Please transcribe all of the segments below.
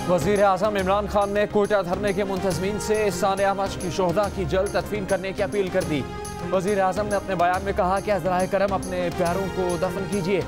वज़ीर आज़म इमरान खान ने कोयटा धरने के मुंतज़मीन से सानिया अहमद की शोहदा की जल्द तदफीन करने की अपील कर दी। वज़ीर आज़म ने अपने बयान में कहा कि अज़राए करम अपने प्यारों को दफन कीजिए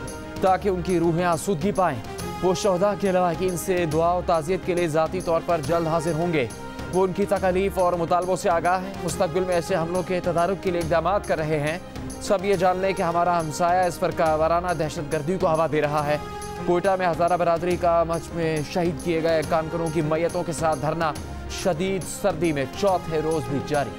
ताकि उनकी रूहें आसूदगी पाएँ। वो शोहदा के लवाहिकीन से दुआ और ताज़ियत के लिए ज़ाती तौर पर जल्द हाजिर होंगे। वो उनकी तकलीफ और मुतालबों से आगाह है। मुस्तक़बिल में ऐसे हमलों के तदारुक के लिए इक़दाम कर रहे हैं। सब ये जान लें कि हमारा हमसाया इस पर कावराना दहशत गर्दी को हवा दे रहा है। कोयटा में हज़ारा बरादरी का मच में शहीद किए गए कानकरों की मैयतों के साथ धरना शदीद सर्दी में चौथे रोज भी जारी।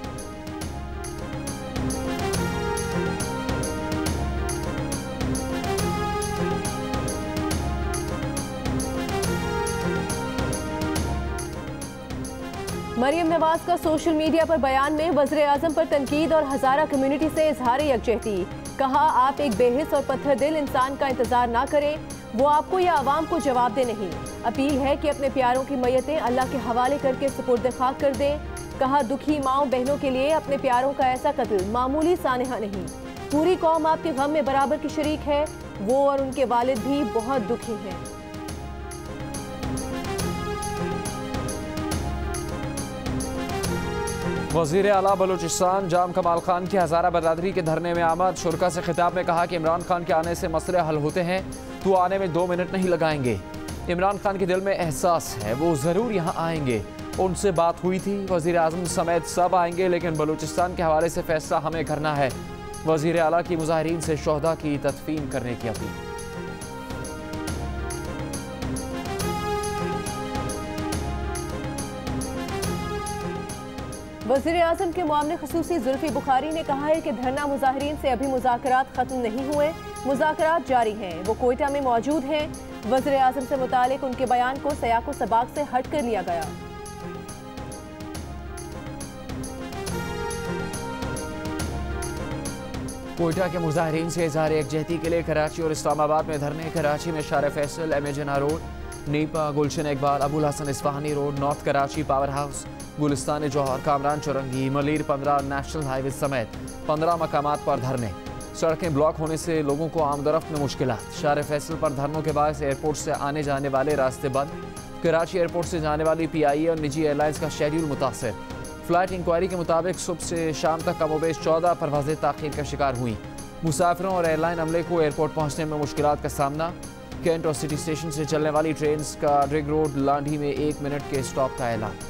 मरियम नवाज का सोशल मीडिया पर बयान में वज़ीर आज़म पर तनकीद और हज़ारा कम्युनिटी से इजहार यकजहती। कहा, आप एक बेहिस और पत्थर दिल इंसान का इंतजार ना करें, वो आपको या आवाम को जवाब दे नहीं। अपील है कि अपने प्यारों की मैयतें अल्लाह के हवाले करके सुपुर्द खाक कर दें। कहा, दुखी माओ बहनों के लिए अपने प्यारों का ऐसा कत्ल मामूली सानहा नहीं। पूरी कौम आपके गम में बराबर की शरीक है। वो और उनके वालिद भी बहुत दुखी हैं। वज़ीर आला बलूचिस्तान जाम कमाल खान की हज़ारा बरादरी के धरने में आमद शुरका से खिताब में कहा कि इमरान खान के आने से मसले हल होते हैं, तो आने में 2 मिनट नहीं लगाएंगे। इमरान खान के दिल में एहसास है, वो ज़रूर यहाँ आएंगे। उनसे बात हुई थी, वज़ीर आज़म समेत सब आएंगे, लेकिन बलूचिस्तान के हवाले से फैसला हमें करना है। वज़ीर आला की मुजाहिरीन से शोहदा की तदफीन करने की अपील। वज़ीर आज़म के मामले खसूसी जुल्फ़ी बुखारी ने कहा है कि धरना मुजाहिरीन से अभी मुज़ाकरात ख़त्म नहीं हुए, मुज़ाकरात जारी हैं। वो कोयटा में मौजूद हैं। वज़ीर आज़म से मुतालिक उनके बयान को सयाक़ो सबाक़ से हट कर लिया गया। कोयटा के मुजाहिरीन से इज़हार यकजहती के लिए कराची और इस्लामाबाद में धरने। कराची में शार Faisal, M A Jinnah road, Nipa, Gulshan Iqbal, Abul Hasan Isphahani road, north Karachi power house, Gulistan Jauhar, Kamran Chowrangi, Malir 15 national highway समेत 15 मकामात पर धरने। सड़कें ब्लॉक होने से लोगों को आमदरफ्त में मुश्किलात। शार फैसल पर धरनों के बाद एयरपोर्ट से आने जाने वाले रास्ते बंद। कराची एयरपोर्ट से जाने वाली PIA और निजी एयरलाइंस का शेड्यूल मुतासर। फ्लाइट इंक्वायरी के मुताबिक सुबह से शाम तक कमोबेश 14 परवाज़ें ताख़ीर का शिकार हुई। मुसाफिरों और एयरलाइन अमले को एयरपोर्ट पहुँचने में मुश्किलात का सामना। कैंट और सिटी स्टेशन से चलने वाली ट्रेन का रिग रोड लांढी में 1 मिनट के स्टॉप का ऐलान।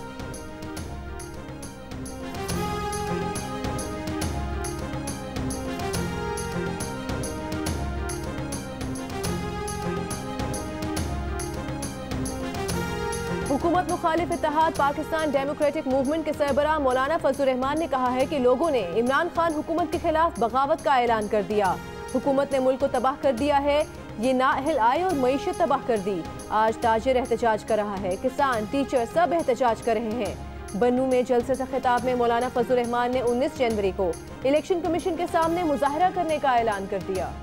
हुकूमत मुखालिफ इत्तेहाद पाकिस्तान डेमोक्रेटिक मूवमेंट के सरबराह मौलाना फजलुर रहमान ने कहा है कि लोगों ने इमरान खान हुकूमत के खिलाफ बगावत का ऐलान कर दिया। हुकूमत ने मुल्क को तबाह कर दिया है, ये नाअहल आए और मईशत तबाह कर दी। आज ताजिर एहतजाज कर रहा है, किसान, टीचर सब एहतजाज कर रहे हैं। बन्नू में जलसे से खिताब में मौलाना फजलुर रहमान ने 19 जनवरी को इलेक्शन कमीशन के सामने मुजाहरा करने का ऐलान कर दिया।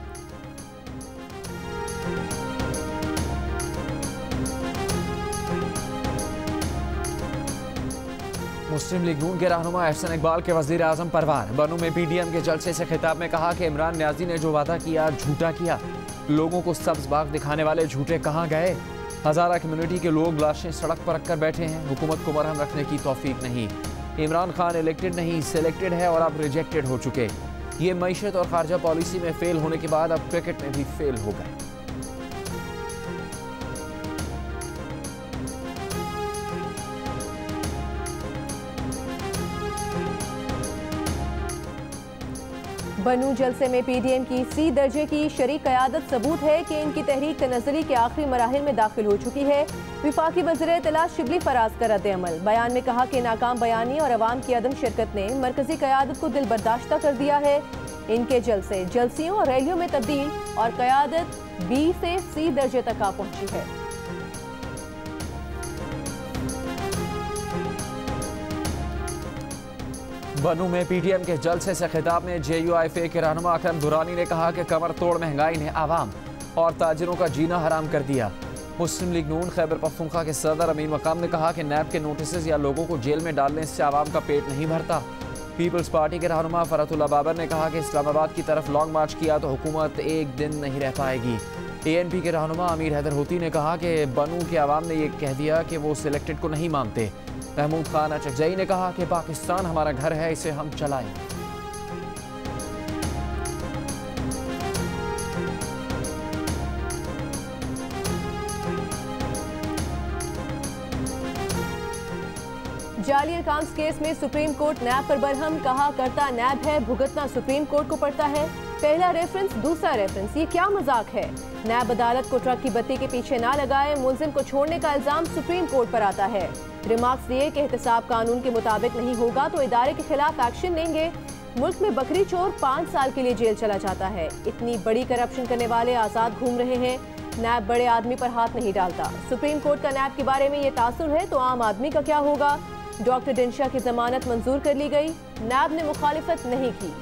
मुस्लिम लीग नून के रहनुमा एहसन इकबाल के वज़ीर आज़म परवार। बन्नू में PDM के जलसे से खिताब में कहा कि इमरान न्याजी ने जो वादा किया झूठा किया। लोगों को सब्ज़ बाग दिखाने वाले झूठे कहाँ गए। हज़ारा कम्युनिटी के लोग लाशें सड़क पर रखकर बैठे हैं। हुकूमत को मरहम रखने की तौफीक नहीं। इमरान खान इलेक्टेड नहीं सिलेक्टेड है और अब रिजेक्टेड हो चुके। ये मईशत और खारजा पॉलिसी में फेल होने के बाद अब क्रिकेट में भी फेल हो गए। बन्नू जलसे में PDM की C दर्जे की शरीक क़यादत सबूत है कि इनकी तहरीक तनज़्ज़ुली के आखिरी मराहिल में दाखिल हो चुकी है। विफाकी वज़ीर इत्तलात शिबली फराज का रद्द-ए-अमल। बयान में कहा कि नाकाम बयानी और अवाम की अदम शिरकत ने मरकजी क़यादत को दिल बर्दाश्ता कर दिया है। इनके जलसे जलसियों और रैलियों में तब्दील और क़यादत B से C दर्जे तक आ पहुंची है। बन्नू में PDM के जलसे से खिताब में JUIFA के रहनुमा अकरम दुरानी ने कहा कि कमर तोड़ महंगाई ने आवाम और ताजिरों का जीना हराम कर दिया। मुस्लिम लीग नून खैबर पख्तूनख्वा के सदर अमीन मकाम ने कहा कि नैब के नोटिस या लोगों को जेल में डालने से आवाम का पेट नहीं भरता। पीपल्स पार्टी के रहनुमा फरहतुल्लाह बाबर ने कहा कि इस्लामाबाद की तरफ लॉन्ग मार्च किया तो हुकूमत एक दिन नहीं रह पाएगी। ANP के रहनुमा अमीर हैदर होती ने कहा कि बनू के अवाम ने यह कह दिया कि वो सिलेक्टेड को नहीं मानते। महमूद खान अचकजई ने कहा कि पाकिस्तान हमारा घर है, इसे हम चलाएंगे। जाली अकाउंट्स केस में सुप्रीम कोर्ट नैब पर बरहम, कहा करता नैब है, भुगतना सुप्रीम कोर्ट को पड़ता है। पहला रेफरेंस दूसरा रेफरेंस, ये क्या मजाक है। नैब अदालत को ट्रक की बत्ती के पीछे ना लगाए, मुलजिम को छोड़ने का इल्जाम सुप्रीम कोर्ट पर आता है। रिमार्क्स दिए कि एहतसाब कानून के मुताबिक नहीं होगा तो इदारे के खिलाफ एक्शन लेंगे। मुल्क में बकरी चोर 5 साल के लिए जेल चला जाता है। इतनी बड़ी करप्शन करने वाले आजाद घूम रहे हैं। नैब बड़े आदमी पर हाथ नहीं डालता। सुप्रीम कोर्ट का नैब के बारे में ये तासुर है तो आम आदमी का क्या होगा। डॉक्टर डिंशा की जमानत मंजूर कर ली गई, नैब ने मुखालिफत नहीं की।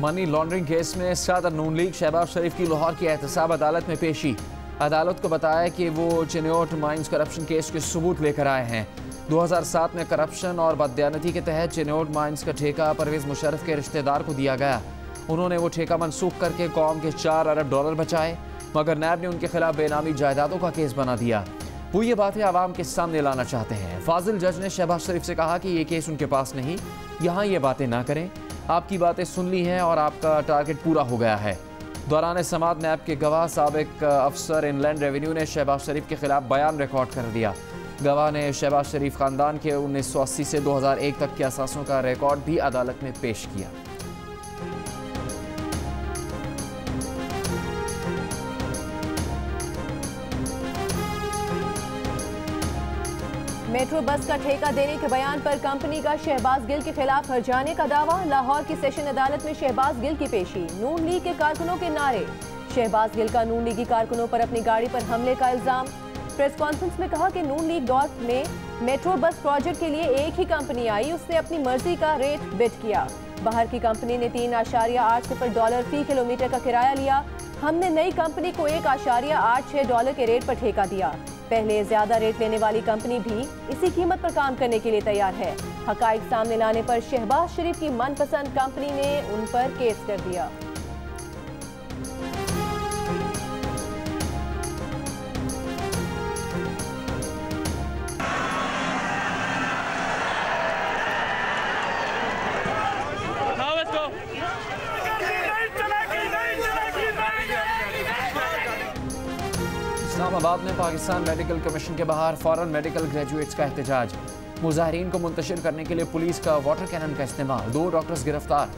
मनी लॉन्ड्रिंग केस में सदर नून लीग शहबाज शरीफ की लाहौर की एहतसाब अदालत में पेशी। अदालत को बताया कि वो चिन्योट माइंस करप्शन केस के सबूत लेकर आए हैं। 2007 में करप्शन और बददियानती के तहत चिन्योट माइंस का ठेका परवेज मुशर्रफ के रिश्तेदार को दिया गया। उन्होंने वो ठेका मनसूख करके कौम के 4 अरब डॉलर बचाए, मगर नैब ने उनके खिलाफ बेनामी जायदादों का केस बना दिया। वो ये बातें आवाम के सामने लाना चाहते हैं। फाजिल जज ने शहबाज शरीफ से कहा कि ये केस उनके पास नहीं, यहाँ ये बातें ना करें। आपकी बातें सुन ली हैं और आपका टारगेट पूरा हो गया है। दौरान समाअत नैब के गवाह साबिक अफसर इनलैंड रेवेन्यू ने शहबाज शरीफ के खिलाफ बयान रिकॉर्ड कर दिया। गवाह ने शहबाज शरीफ खानदान के 1980 से 2001 तक के असासों का रिकॉर्ड भी अदालत में पेश किया। मेट्रो बस का ठेका देने के बयान पर कंपनी का शहबाज गिल के खिलाफ हर्जाने का दावा। लाहौर की सेशन अदालत में शहबाज गिल की पेशी। नून लीग के कारकुनों के नारे। शहबाज गिल का नून लीगी कारकुनों पर अपनी गाड़ी पर हमले का इल्जाम। प्रेस कॉन्फ्रेंस में कहा कि नून लीग दौर में मेट्रो बस प्रोजेक्ट के लिए एक ही कंपनी आई, उसने अपनी मर्जी का रेट बिड किया। बाहर की कंपनी ने $3.80 फी किलोमीटर का किराया लिया। हमने नई कंपनी को $1.86 के रेट पर ठेका दिया। पहले ज्यादा रेट लेने वाली कंपनी भी इसी कीमत पर काम करने के लिए तैयार है। हकाइक सामने लाने पर शहबाज शरीफ की मनपसंद कंपनी ने उन पर केस कर दिया। इस्लामाबाद में पाकिस्तान मेडिकल कमीशन के बाहर फॉरेन मेडिकल ग्रेजुएट्स का एहतजाज। मुजाहिरीन को मुंतशिर करने के लिए पुलिस का वाटर कैनन का इस्तेमाल। 2 डॉक्टर्स गिरफ्तार।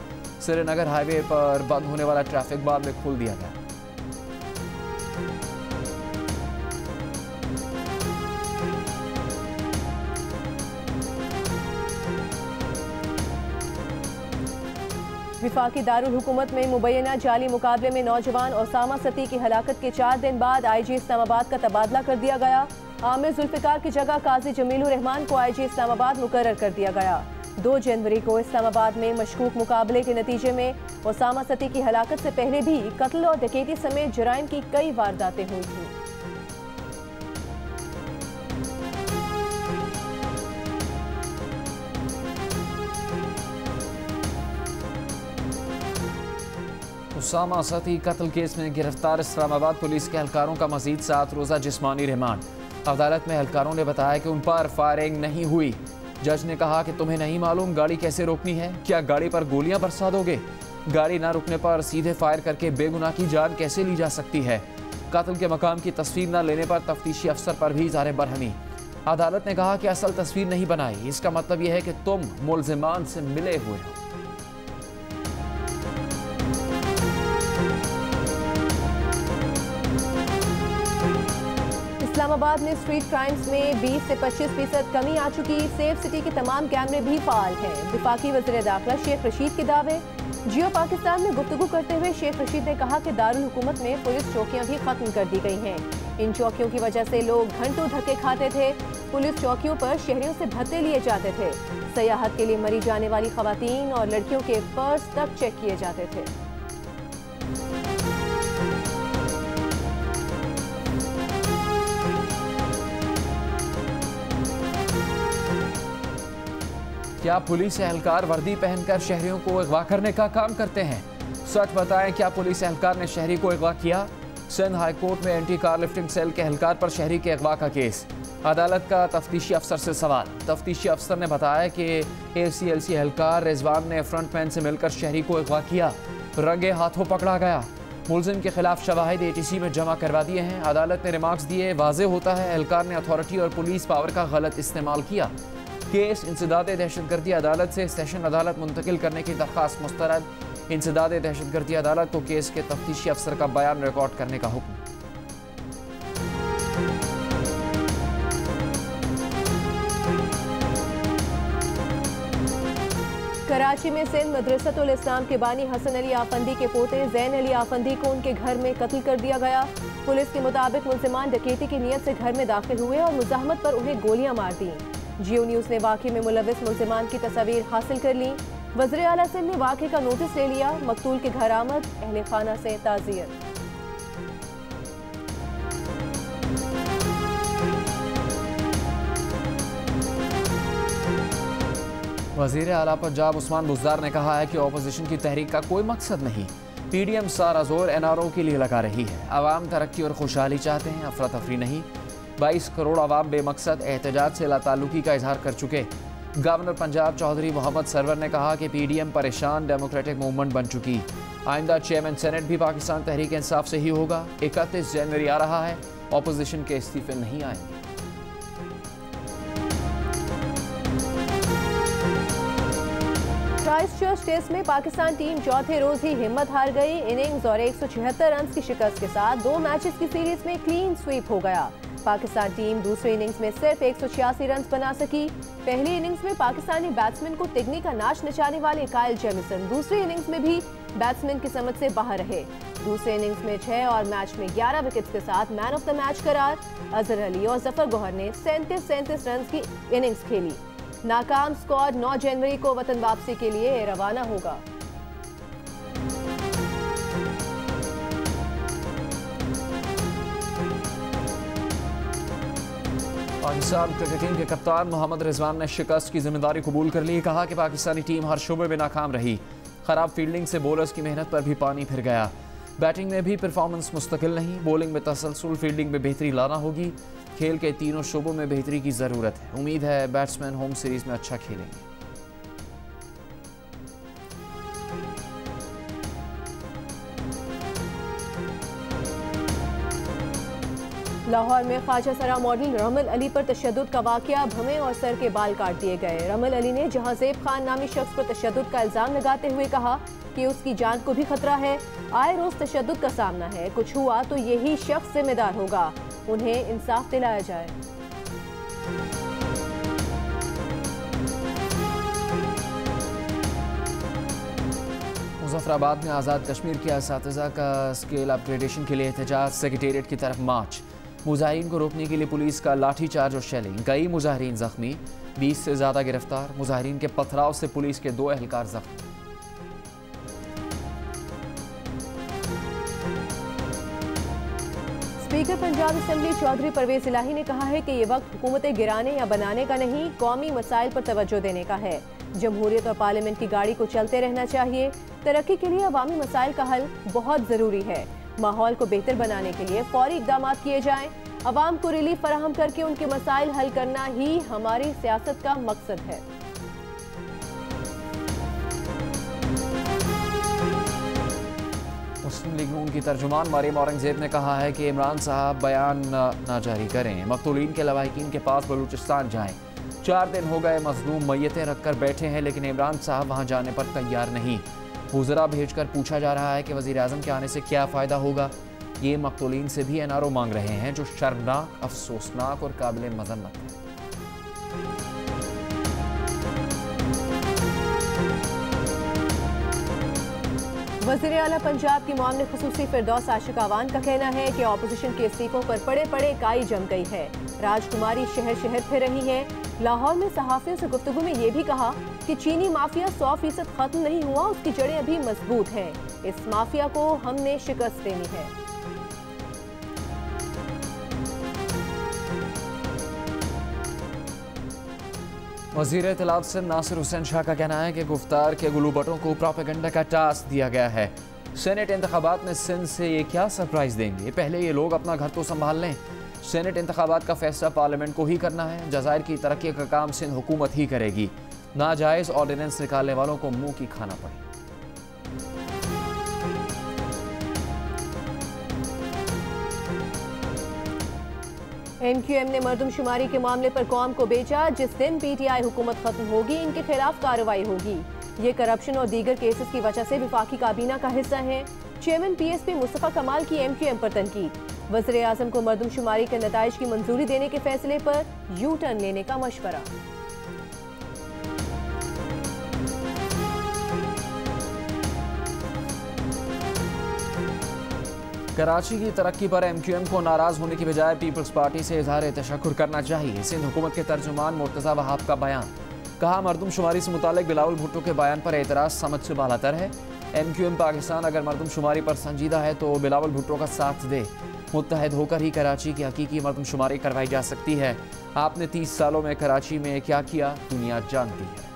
श्रीनगर हाईवे पर बंद होने वाला ट्रैफिक बाद में खोल दिया गया। विफाकी दारुल हुकूमत में मुबैना जाली मुकाबले में नौजवान ओसामा सती की हलाकत के 4 दिन बाद IG इस्लामाबाद का तबादला कर दिया गया। आमिर जुल्फिकार की जगह काजी जमीलुर रहमान को IG इस्लामाबाद मुकर्रर कर दिया गया। 2 जनवरी को इस्लामाबाद में मशकूक मुकाबले के नतीजे में ओसामा सती की हलाकत से पहले भी कत्ल और डकैती समेत जराइम की कई वारदातें हुई थी। ओसामा सती कत्ल केस में गिरफ्तार इस्लामाबाद पुलिस के एहलकारों का मजीद 7 रोज़ा जिस्मानी रिमांड। अदालत में एहलकारों ने बताया कि उन पर फायरिंग नहीं हुई। जज ने कहा कि तुम्हें नहीं मालूम गाड़ी कैसे रोकनी है, क्या गाड़ी पर गोलियां बरसा दोगे? गाड़ी ना रुकने पर सीधे फायर करके बेगुनाह की जान कैसे ली जा सकती है? कत्ल के मकाम की तस्वीर न लेने पर तफ्तीशी अफसर पर भी इज़हार बरहमी। अदालत ने कहा कि असल तस्वीर नहीं बनाई, इसका मतलब यह है कि तुम मुलजिमान से मिले हुए हो। इस्लामाबाद में स्ट्रीट क्राइम्स में 20 से 25% कमी आ चुकी। सेफ सिटी के तमाम कैमरे भी फाल हैं। विफाकी वज़ीर दाखिला शेख रशीद के दावे। जियो पाकिस्तान में गुफ्तगू करते हुए शेख रशीद ने कहा कि दारुल हुकूमत में पुलिस चौकियां भी खत्म कर दी गई हैं। इन चौकियों की वजह से लोग घंटों धक्के खाते थे। पुलिस चौकियों पर शहरियों से भत्ते लिए जाते थे। सयाहत के लिए मरी जाने वाली खवातीन और लड़कियों के पर्स तक चेक किए जाते थे। क्या पुलिस एहलकार वर्दी पहनकर शहरियों को अगवा करने का काम करते हैं? सच बताएं, क्या पुलिस एहलकार ने शहरी को अगवा किया? सिंध हाई कोर्ट में एंटी कार लिफ्टिंग सेल के एहलकार पर शहरी के अगवा का केस। अदालत का तफ्तीशी अफसर से सवाल। तफ्तीशी अफसर ने बताया कि ACLC एहलकार रिजवान ने फ्रंटमैन से मिलकर शहरी को अगवा किया, रंगे हाथों पकड़ा गया। मुलजिम के खिलाफ शवाहिद ATC में जमा करवा दिए हैं। अदालत ने रिमार्क्स दिए, वाज़ेह होता है एहलकार ने अथॉरिटी और पुलिस पावर का गलत इस्तेमाल किया। केस इंसदाद दहशतगर्दी अदालत से सेशन अदालत मुंतकिल करने की दरख्वास्त मुस्तरद। इंसदाद दहशतगर्दी अदालत को केस के तफ्तीशी अफसर का बयान रिकॉर्ड करने का हुक्म। कराची में सिंध मदरसतुल इस्लाम के बानी हसन अली आफंदी के पोते जैन अली आफंदी को उनके घर में कत्ल कर दिया गया। पुलिस के मुताबिक मुल्जिमान डकैती की नीयत से घर में दाखिल हुए और मुज़ाहमत पर उन्हें गोलियां मार दी। जियो न्यूज़ ने वाक़े में मुलविस मुल्जिमान की तस्वीर हासिल कर ली। वज़ीर आला सिंध ने वाक़े का नोटिस ले लिया। मकतूल के घर आमद, अहले खाना से ताज़ियत। वज़ीर आला पंजाब उस्मान बुज़दार ने कहा है कि अपोजिशन की तहरीक का कोई मकसद नहीं। PDM सारा जोर NRO के लिए लगा रही है। आवाम तरक्की और खुशहाली चाहते हैं, अफरा तफरी नहीं। 22 करोड़ आवाम बेमकसद एहतजाज से लाताल्लुकी का इजहार कर चुके। गवर्नर पंजाब चौधरी मोहम्मद सरवर ने कहा कि PDM परेशान डेमोक्रेटिक मूवमेंट बन चुकी। आइंदा चेयरमैन सेनेट भी पाकिस्तान तहरीक इंसाफ से ही होगा। 31 जनवरी आ रहा है, अपोजिशन के इस्तीफे नहीं आएंगे। क्राइस्टचर्च टेस्ट में पाकिस्तान टीम चौथे रोज ही हिम्मत हार गई। इनिंग्स और 176 रन की शिकस्त के साथ 2 मैचेस की सीरीज में क्लीन स्वीप हो गया। पाकिस्तान टीम दूसरे इनिंग्स में सिर्फ 186 रन बना सकी। पहली इनिंग्स में पाकिस्तानी बैट्समैन को तिगनी का नाच नचाने वाले कायल जेमिसन दूसरी इनिंग्स में भी बैट्समैन की समझ से बाहर रहे। दूसरे इनिंग्स में 6 और मैच में 11 विकेट्स के साथ मैन ऑफ द मैच करार अजहर अली और जफर गौहर ने 37 रन की इनिंग्स खेली। नाकाम स्क्वाड 9 जनवरी को वतन वापसी के लिए रवाना होगा। पाकिस्तान क्रिकेट टीम के कप्तान मोहम्मद रिजवान ने शिकस्त की जिम्मेदारी कबूल कर ली। कहा कि पाकिस्तानी टीम हर शोबे में नाकाम रही। खराब फील्डिंग से बॉलर्स की मेहनत पर भी पानी फिर गया। बैटिंग में भी परफॉर्मेंस मुस्तकिल नहीं। बॉलिंग में तसलसल, फील्डिंग में बेहतरी लाना होगी। खेल के तीनों शोबों में बेहतरी की ज़रूरत है। उम्मीद है बैट्समैन होम सीरीज में अच्छा खेलेंगे। लाहौर में ख्वाजा सरा मॉडल रमल अली पर तशद्दुद का वाकया, भवें और सर के बाल काट दिए गए। रमल अली ने जहाज़ेब खान नामी शख्स पर तशद्दुद का इल्ज़ाम लगाते हुए कहा कि उसकी जान को भी खतरा है। आए रोज तशद्दुद का सामना है, कुछ हुआ तो यही शख्स जिम्मेदार होगा। उन्हें इंसाफ दिलाया जाए। मुजफ्फराबाद में आज़ाद कश्मीर के असातिज़ा का स्केल अपग्रेडेशन के लिए एहतजाज, सेक्रेटेरिएट की तरफ मार्च। मुजाहिरीन को रोकने के लिए पुलिस का लाठी चार्ज और शेलिंग। कई मुजाहिरीन जख्मी, 20 से ज़्यादा गिरफ्तार। मुजाहिरीन के पथराव से पुलिस के 2 एहलकार जख्मी। स्पीकर पंजाब असेंबली चौधरी परवेज इलाही ने कहा है कि ये वक्त हुकूमतें गिराने या बनाने का नहीं, कौमी मसाइल पर तवज्जो देने का है। जमहूरियत और पार्लियामेंट की गाड़ी को चलते रहना चाहिए। तरक्की के लिए अवामी मसाइल का हल बहुत ज़रूरी है। माहौल को बेहतर बनाने के लिए फौरी इक़दाम किए जाएं। अवाम को रिलीफ फराहम करके उनके मसाइल हल करना ही हमारी सियासत का मकसद है। मुस्लिम लीग नून की तर्जुमान मरियम औरंगजेब ने कहा है कि इमरान साहब बयान ना जारी करें, मकतूलीन के लवाहिकीन के पास बलूचिस्तान जाएं। 4 दिन हो गए मजलूम मैयतें रखकर बैठे हैं, लेकिन इमरान साहब वहां जाने पर तैयार नहीं। वज़रा भेजकर पूछा जा रहा है कि वज़ीर आज़म के आने से क्या फ़ायदा होगा। ये मकतूलीन से भी NRO मांग रहे हैं, जो शर्मनाक, अफसोसनाक और काबिल मज़म्मत है। वज़ीर आला पंजाब की मामले खुसूसी फिरदौस आशिक अवान का कहना है कि अपोजिशन के इस्तीफों पर पड़े पड़े काई जम गई है। राजकुमारी शहर शहर फिर रही है। लाहौर में सहाफ़ियों से गुफ्तगू में ये भी कहा कि चीनी माफिया 100% खत्म नहीं हुआ, उसकी जड़ें अभी मजबूत हैं। इस माफिया को हमने शिकस्त देनी है। वज़ीर इत्तलात सिंध नासिर हुसैन शाह का कहना है कि गुफ्तार के गुलूबटों को प्रोपेगेंडा का टास्क दिया गया है। सेनेट इंतखाबात में सिंध से ये क्या सरप्राइज देंगे, पहले ये लोग अपना घर तो संभाल लें। सेनेट इंतखाबात का फैसला पार्लियामेंट को ही करना है। जज़ायर की तरक्की का काम सिंध हुकूमत ही करेगी। नाजायज़ ऑर्डिनेंस निकालने वालों को मुंह की खाना पड़े। MQM ने मरदमशुमारी के मामले पर कौम को बेचा। जिस दिन PTI हुकूमत खत्म होगी इनके खिलाफ कार्रवाई होगी। ये करप्शन और दीगर केसेस की वजह से वफाकी काबीना का हिस्सा है। चेयरमैन PSP मुस्तफा कमाल की MQM पर तनकीद। वज़ीर आज़म को मरदमशुमारी के नताइज की मंजूरी देने के फैसले पर यू टर्न लेने का मशवरा। कराची की तरक्की पर MQM को नाराज होने की बजाय पीपल्स पार्टी से इजहार तशक्कुर करना चाहिए। सिंध हुकूमत के तर्जुमान मुर्तज़ा वहाब का बयान। कहा, मरदमशुमारी से मुतालिक बिलावल भुट्टो के बयान पर एतराज़ समझ से बालातर है। MQM पाकिस्तान अगर मरदमशुमारी पर संजीदा है तो बिलावल भुट्टो का साथ दे। मुत्तहद होकर ही कराची की हकीकी मरदमशुमारी करवाई जा सकती है। आपने 30 सालों में कराची में क्या किया दुनिया जानती है।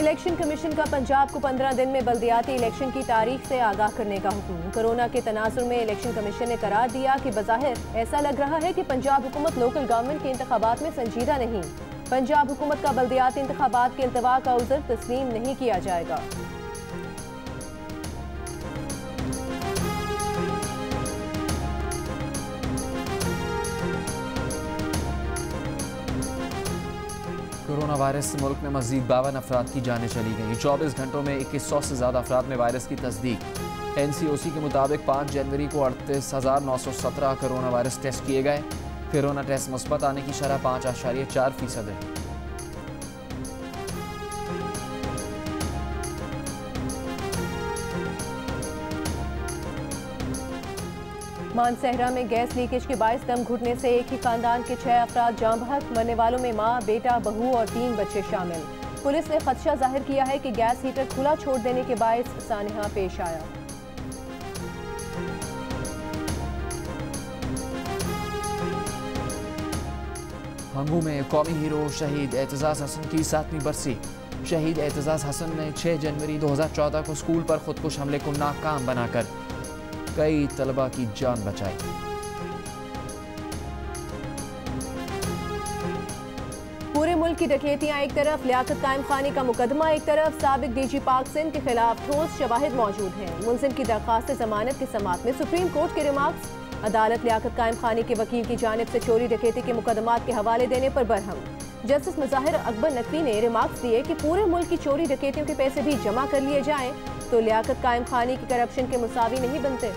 इलेक्शन कमीशन का पंजाब को 15 दिन में बल्दियाती इलेक्शन की तारीख से आगाह करने का हुक्म। कोरोना के तनाजुर में इलेक्शन कमीशन ने करार दिया कि बज़ाहिर ऐसा लग रहा है कि पंजाब हुकूमत लोकल गवर्नमेंट के इंतखाबात में संजीदा नहीं। पंजाब हुकूमत का बल्दियाती इंतखाबात के इल्तवा का उज़र तस्लीम नहीं किया जाएगा। कोरोना वायरस से मुल्क में मजीद 52 अफराद की जानें चली गई। 24 घंटों में 2100 से ज़्यादा अफराद में वायरस की तस्दीक। NCOC के मुताबिक 5 जनवरी को 38,917 कोरोना वायरस टेस्ट किए गए। कोरोना टेस्ट मुस्बत आने की शरह 5.4% है। मानसहरा में गैस लीकेज के बायस दम घुटने से एक ही खानदान के 6 अफराद जाँ बहक। मरने वालों में माँ, बेटा, बहू और 3 बच्चे शामिल। पुलिस ने खदशा जाहिर किया है कि गैस हीटर खुला छोड़ देने के बायस सानहा पेश आया। हंगू में कौमी हीरो शहीद एतजाज हसन की 7वीं बरसी। शहीद एतजाज हसन ने 6 जनवरी 2014 को स्कूल पर खुदकुश हमले को नाकाम बनाकर कई तलबा की जान बचाई। पूरे मुल्क की डकैतियां एक तरफ, लियाकत कायम खानी का मुकदमा एक तरफ। साबिक DG पाक सिंध के खिलाफ ठोस शवाहिद मौजूद हैं। मुलजिम की दरख्वास्त जमानत की समाअत में सुप्रीम कोर्ट के रिमार्क्स। अदालत लियाकत कायम खानी के वकील की जानिब से चोरी डकैती के मुकदमात के हवाले देने पर बरहम। जस्टिस मुजाहिर अकबर नकवी ने रिमार्क्स दिए कि पूरे मुल्क की चोरी डकैतियों के पैसे भी जमा कर लिए जाएं तो लियाकत कायम खानी की करप्शन के मुसावी नहीं बनते।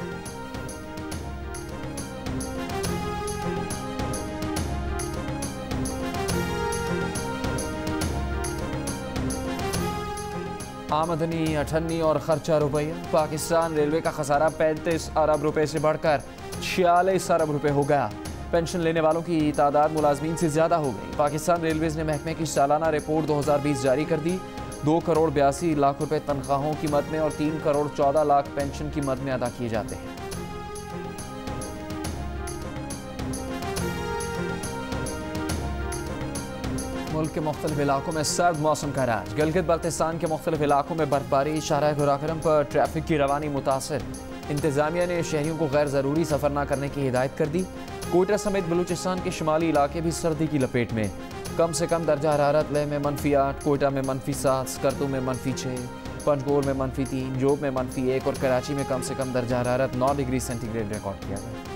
आमदनी 98 और खर्चा रुपया। पाकिस्तान रेलवे का खसारा 35 अरब रुपए से बढ़कर 46 अरब रुपए हो गया। पेंशन लेने वालों की तादाद मुलाजमीन से ज्यादा हो गई। पाकिस्तान रेलवेज ने महकमे की सालाना रिपोर्ट 2020 जारी कर दी। 2 करोड़ 82 लाख रुपए तनख्वाहों की मद में और 3 करोड़ 14 लाख पेंशन की मद में अदा किए जाते हैं। मुल्क के मुख्तलिफ इलाकों में सर्द मौसम का राज। गिलगित बल्तिस्तान के मुख्तलिफ इलाकों में बर्फबारी। शाहराह गोराकरम पर ट्रैफिक की रवानी मुतासर। इंतजामिया ने शहरियों को गैर ज़रूरी सफ़र न करने की हिदायत कर दी। कोयटा समेत बलूचिस्तान के शुमाली इलाके भी सर्दी की लपेट में। कम से कम दर्जा हरारत लेह में -8, कोयटा में -7, स्कर्दू में -6, पंजगोर में -3, जोब में -1 और कराची में कम से कम दर्जा हरारत 9 डिग्री सेंटीग्रेड रिकॉर्ड किया गया।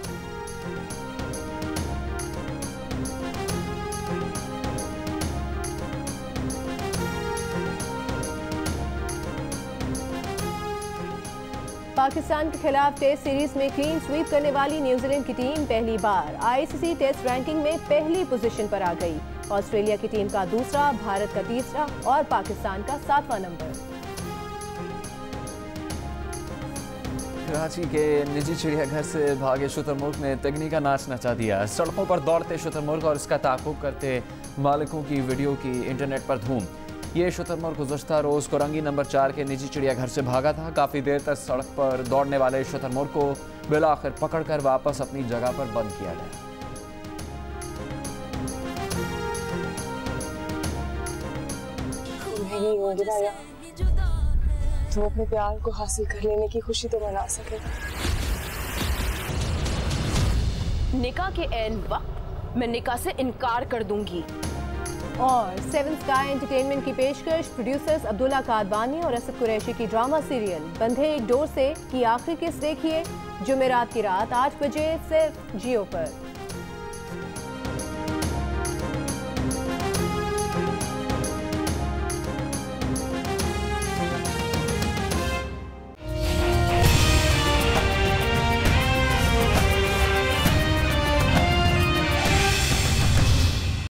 पाकिस्तान के खिलाफ टेस्ट सीरीज में क्लीन स्वीप करने वाली न्यूजीलैंड की टीम पहली बार ICC टेस्ट रैंकिंग में पहली पोजीशन पर आ गई। ऑस्ट्रेलिया की टीम का दूसरा, भारत का तीसरा और पाकिस्तान का 7वां नंबर। कराची के निजी चिड़ियाघर से भागे शुतुरमुर्ग ने तगनी का नाच नचा दिया। सड़कों पर दौड़ते शुतुरमुर्ग और इसका ताक़ुब करते मालिकों की वीडियो की इंटरनेट पर धूम। ये शुतुरमुर्ग गुज़श्ता रोज़ कोरंगी नंबर 4 के निजी चिड़ियाघर से भागा था। काफ़ी देर तक सड़क पर दौड़ने वाले शुतुरमुर्ग को बिलाखिर पकड़कर वापस अपनी जगह पर बंद किया गया। तुम अपने प्यार को हासिल कर लेने की खुशी तो मना सकेगा। निकाह के ऐन वक्त मैं निकाह से इनकार कर दूंगी। और 7 स्काई एंटरटेनमेंट की पेशकश प्रोड्यूसर्स अब्दुल्ला कादवानी और असद कुरैशी की ड्रामा सीरियल बंधे एक डोर से की आखिरी किस्त देखिए जुमेरात की रात 8 बजे सिर्फ जियो पर।